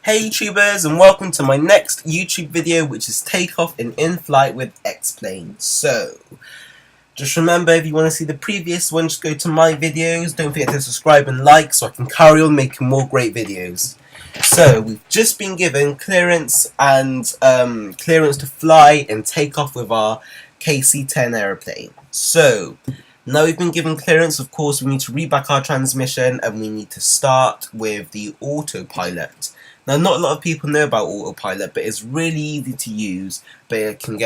Hey YouTubers, and welcome to my next YouTube video, which is takeoff and in-flight with X-Plane. So, just remember, if you want to see the previous one, just go to my videos. Don't forget to subscribe and like so I can carry on making more great videos. So, we've just been given clearance and clearance to fly and take off with our KC-10 aeroplane. So, now we've been given clearance, of course, we need to reback our transmission and we need to start with the autopilot. Now, not a lot of people know about autopilot, but it's really easy to use, but it can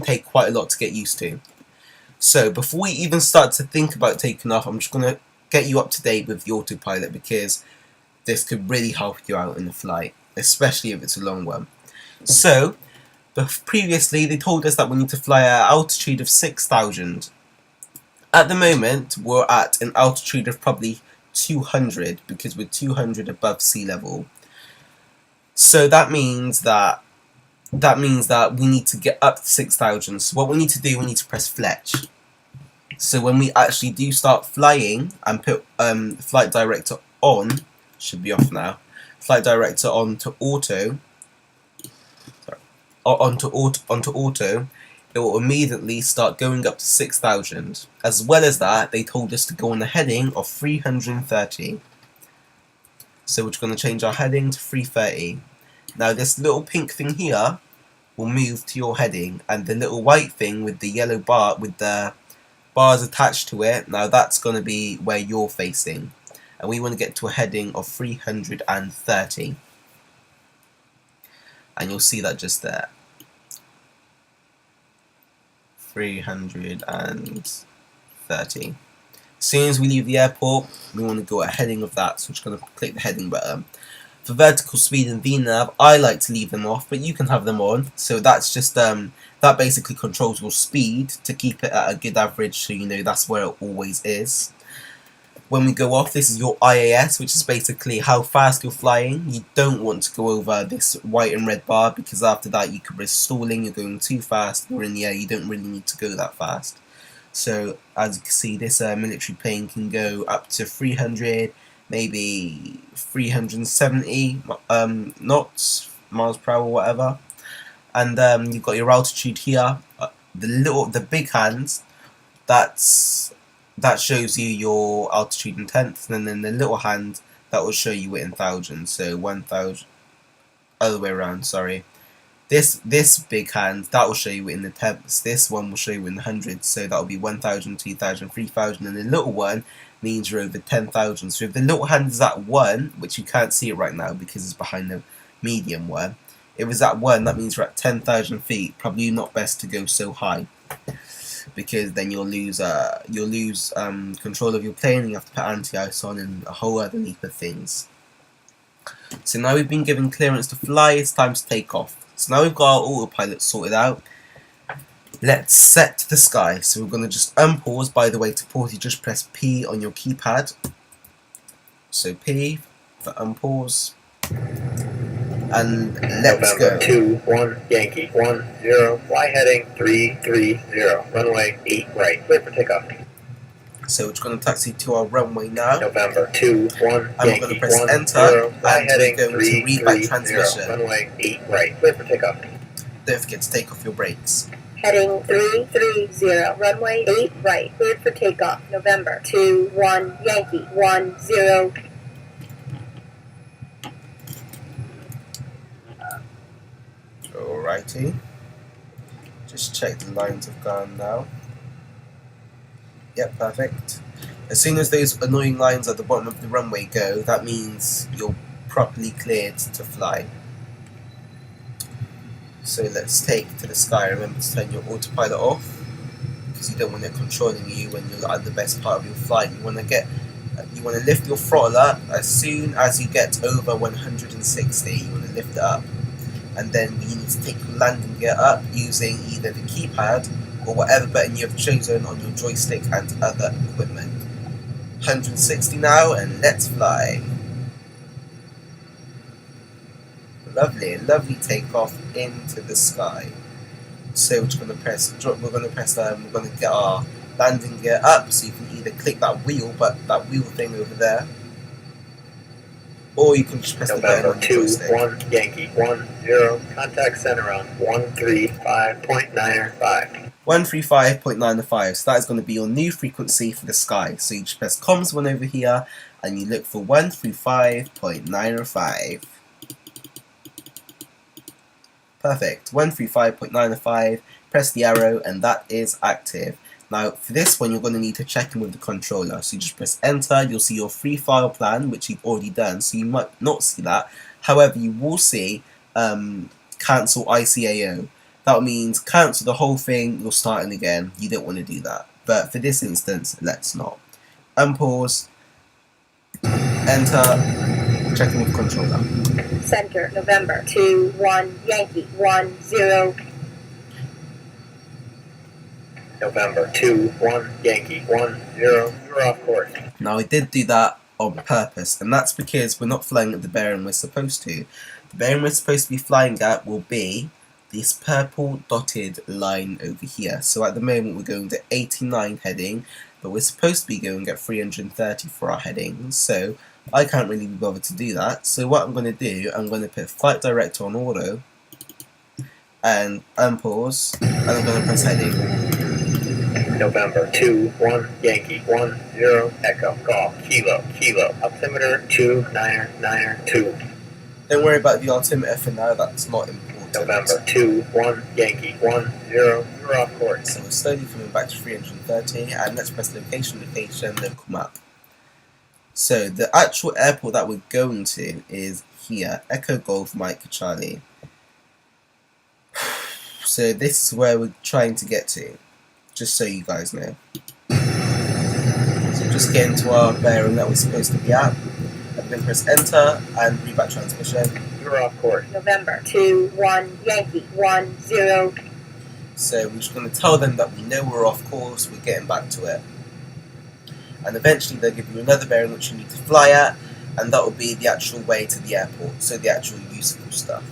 take quite a lot to get used to. So, before we even start to think about taking off, I'm just going to get you up to date with the autopilot because this could really help you out in the flight, especially if it's a long one. So, previously they told us that we need to fly at an altitude of 6,000. At the moment, we're at an altitude of probably 200 because we're 200 above sea level. So that means that we need to get up to 6,000. So what we need to do, we need to press Fletch. So when we actually do start flying and put flight director on, should be off now. Flight director onto auto. Onto auto. It will immediately start going up to 6,000. As well as that, they told us to go on the heading of 330. So we're just going to change our heading to 330. Now this little pink thing here will move to your heading, and the little white thing with the yellow bar, with the bars attached to it, now that's going to be where you're facing. And we want to get to a heading of 330. And you'll see that just there. 330. As soon as we leave the airport, we want to go at a heading of that, so we're just going to click the heading button. For vertical speed and VNAV, I like to leave them off, but you can have them on. So that's just that basically controls your speed to keep it at a good average, so you know that's where it always is. When we go off, this is your IAS, which is basically how fast you're flying. You don't want to go over this white and red bar because after that you could risk stalling, you're going too fast, you're in the air, you don't really need to go that fast. So as you can see, this military plane can go up to 300, maybe 370 knots, miles per hour, whatever. And you've got your altitude here. The big hands, that shows you your altitude in tenths, and then the little hand, that will show you it in thousands. So 1,000, other way around, sorry. This big hand, that will show you it in the tenths. This one will show you in the hundreds, so that will be 1,000, 2,000, 3,000, and the little one means you're over 10,000. So if the little hand is at 1, which you can't see it right now because it's behind the medium one, if it's at 1, that means you're at 10,000 feet. Probably not best to go so high, because then you'll lose control of your plane, and you have to put anti-ice on and a whole other heap of things. So now we've been given clearance to fly, it's time to take off. So now we've got our autopilot sorted out. Let's set to the sky. So we're going to just unpause. By the way, to pause you just press P on your keypad. So P for unpause. And let's November go. 2-1 Yankee 10, fly heading 330, runway 8 right, clear for takeoff. So we're just going to taxi to our runway now. November 2-1 I'm Yankee going to press 10, enter, fly and heading we're going to reback 330, transmission. runway 8 right, clear for takeoff. Don't forget to take off your brakes. Heading 330, runway 8 right, cleared for takeoff. November 2-1 Yankee 10. Alrighty. Just check the lines have gone now. Yep, perfect. As soon as those annoying lines at the bottom of the runway go, that means you're properly cleared to fly. So let's take to the sky. Remember to turn your autopilot off, because you don't want it controlling you when you're at the best part of your flight. You want to lift your throttle up as soon as you get over 160. You want to lift it up, and then you need to take your landing gear up using either the keypad or whatever button you have chosen on your joystick and other equipment. 160 now, and let's fly. Lovely takeoff into the sky. So we're going to get our landing gear up, so you can either click that wheel thing over there, or you can just press the button November on the 2 joystick. 1 Yankee 10. Contact center on 135.95. 135.95, so that is going to be your new frequency for the sky. So you just press comms 1 over here, and you look for 135.95. Perfect, 135.95, press the arrow, and that is active. Now, for this one, you're going to need to check in with the controller. So you just press enter, you'll see your free file plan, which you've already done, so you might not see that. However, you will see cancel ICAO. That means cancel the whole thing, you're starting again. You don't want to do that. But for this instance, let's not. Unpause, enter, check in with controller. Center, November 2 1 Yankee 10. November 2 1 Yankee 10. You're off course. Now I did do that on purpose, and that's because we're not flying at the bearing we're supposed to. The bearing we're supposed to be flying at will be this purple dotted line over here. So at the moment we're going to 89 heading, but we're supposed to be going at 330 for our heading, so I can't really be bothered to do that. So what I'm going to do, I'm going to put Flight Director on auto, and unpause, and I'm going to press heading. November 2 1 Yankee 10. Echo Golf Kilo altimeter 2992. Don't worry about the altimeter for now, that's not important. November 2 1 Yankee 10. You're off course. So we're slowly coming back to 330, and let's press location, local map. So the actual airport that we're going to is here, Echo Golf Mike Charlie. So this is where we're trying to get to, just so you guys know. So just get into our bearing that we're supposed to be at, and then press enter and reback transmission. You're off course. November 2 1 Yankee 10. So we're just going to tell them that we know we're off course, we're getting back to it. And eventually they'll give you another bearing which you need to fly at, and that will be the actual way to the airport, so the actual useful stuff.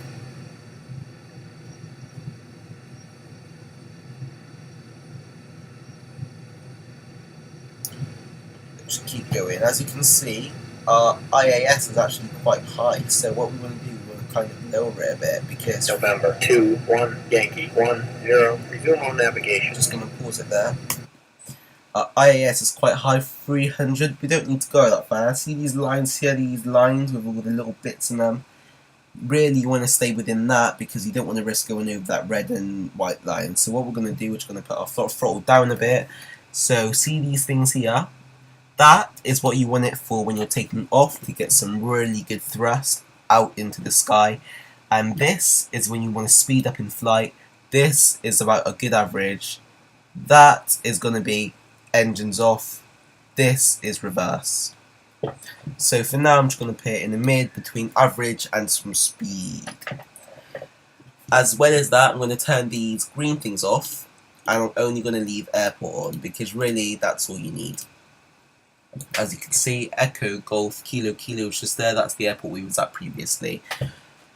Just keep going. As you can see, our IAS is actually quite high, so what we want to do, we want to kind of lower it a bit, because November 2 1 Yankee 10. Resume on navigation. I'm just going to pause it there. IAS is quite high, 300. We don't need to go that far. See these lines here, these lines with all the little bits in them? Really, you want to stay within that because you don't want to risk going over that red and white line. So what we're going to do, we're just going to put our throttle down a bit. So see these things here? That is what you want it for when you're taking off, to get some really good thrust out into the sky. And this is when you want to speed up in flight. This is about a good average. That is going to be engines off. This is reverse. So for now I'm just going to put it in the mid between average and some speed. As well as that, I'm going to turn these green things off, and I'm only going to leave airport on because really that's all you need. As you can see, Echo Golf Kilo is just there. That's the airport we was at previously.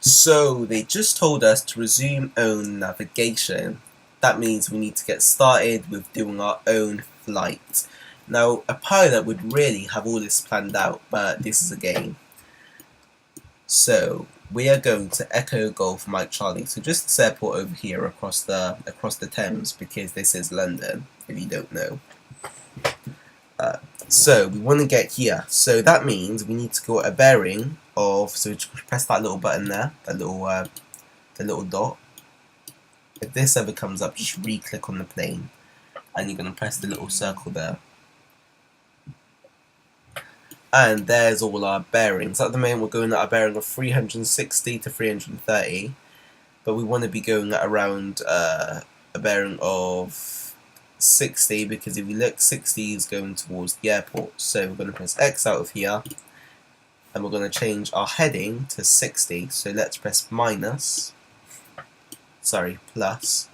So they just told us to resume own navigation. That means we need to get started with doing our own flight. Now, a pilot would really have all this planned out, but this is a game. So we are going to Echo Golf Mike Charlie. So just this airport over here across the Thames, because this is London, if you don't know. So we want to get here. So that means we need to go at a bearing of. So just press that little button there, the little dot. If this ever comes up, just re-click on the plane, and you're going to press the little circle there. And there's all our bearings. At the moment we're going at a bearing of 360 to 330, but we want to be going at around a bearing of 60, because if you look, 60 is going towards the airport. So we're going to press X out of here, and we're going to change our heading to 60. So let's press plus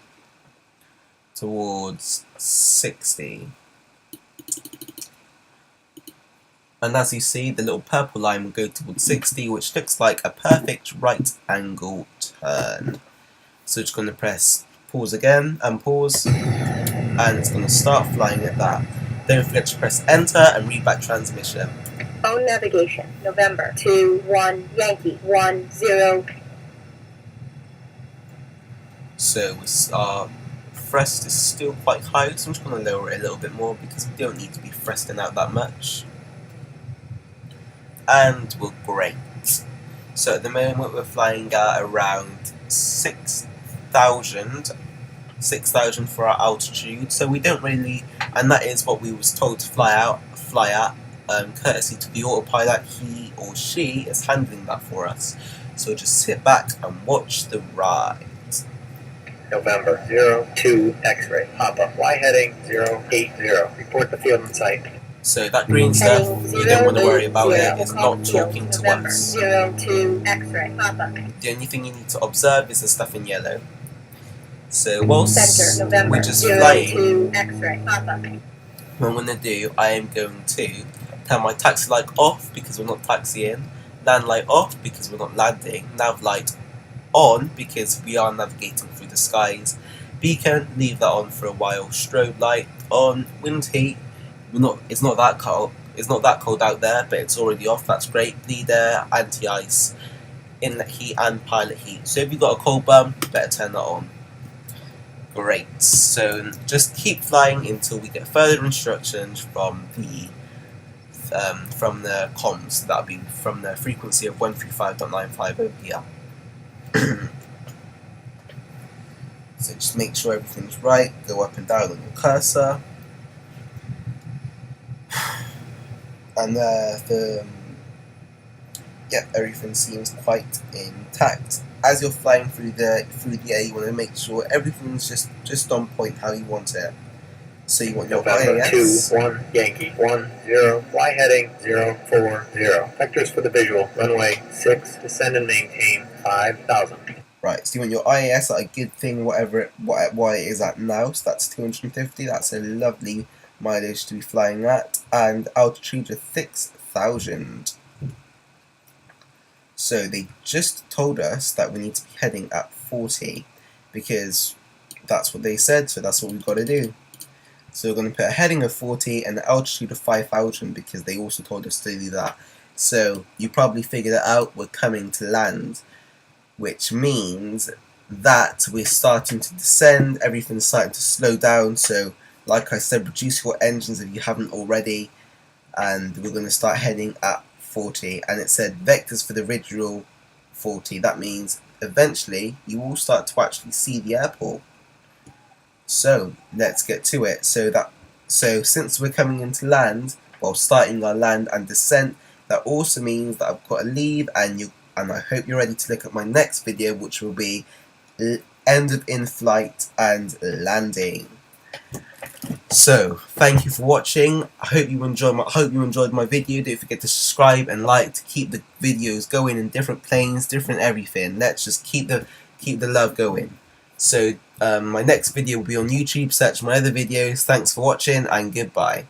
towards 60. And as you see, the little purple line will go towards 60, which looks like a perfect right angle turn. So it's going to press pause again, and pause, and it's going to start flying at that. Don't forget to press enter and read back transmission. Phone navigation, November 2-1 Yankee 10. So our thrust is still quite high, so I'm just going to lower it a little bit more because we don't need to be thrusting out that much. And we're great. So at the moment we're flying at around 6,000 for our altitude, so we don't really, and that is what we was told to fly at, courtesy to the autopilot. He or she is handling that for us, so just sit back and watch the ride. November 02 X-ray. Papa. Y heading 080. Report the field in sight. So that green stuff, you don't want to worry about it, it's not talking to November us. 02 X-ray. Papa. The only thing you need to observe is the stuff in yellow. So whilst Center, November we're just flying, 02 X-ray. Papa. what I'm going to do, I am going to turn my taxi light off because we're not taxiing, land light off because we're not landing, nav light on because we are navigating through the skies, beacon, leave that on for a while, strobe light on, wind heat, it's not that cold out there, but it's already off, that's great, bleed air, anti-ice, inlet heat and pilot heat. So if you've got a cold bum, better turn that on. Great, so just keep flying until we get further instructions from the comms. That'll be from the frequency of 135.95 over here. So just make sure everything's right, go up and down on your cursor, and everything seems quite intact. As you're flying through the air, you want to make sure everything's just on point how you want it. So you want your November IAS. 2-1 Yankee 10. Y heading 040. Vectors for the visual. Runway 6. Descend and maintain 5,000. Right, so you want your IAS at a good thing, what it is at now, so that's 250, that's a lovely mileage to be flying at, and altitude of 6,000. So they just told us that we need to be heading at 40, because that's what they said, so that's what we've got to do. So we're going to put a heading of 40 and an altitude of 5,000, because they also told us to do that. So you probably figured it out, we're coming to land, which means that we're starting to descend, everything's starting to slow down, so like I said, reduce your engines if you haven't already, and we're going to start heading at 40, and it said vectors for the original 40, that means eventually you will start to actually see the airport. So let's get to it. So since we're coming into land, well, starting our land and descent, that also means that I've got to leave, and I hope you're ready to look at my next video, which will be end of in-flight and landing. So thank you for watching. I hope you enjoyed my video. Don't forget to subscribe and like to keep the videos going in different planes, different everything. Let's just keep the love going. So my next video will be on YouTube. Search my other videos. Thanks for watching and goodbye.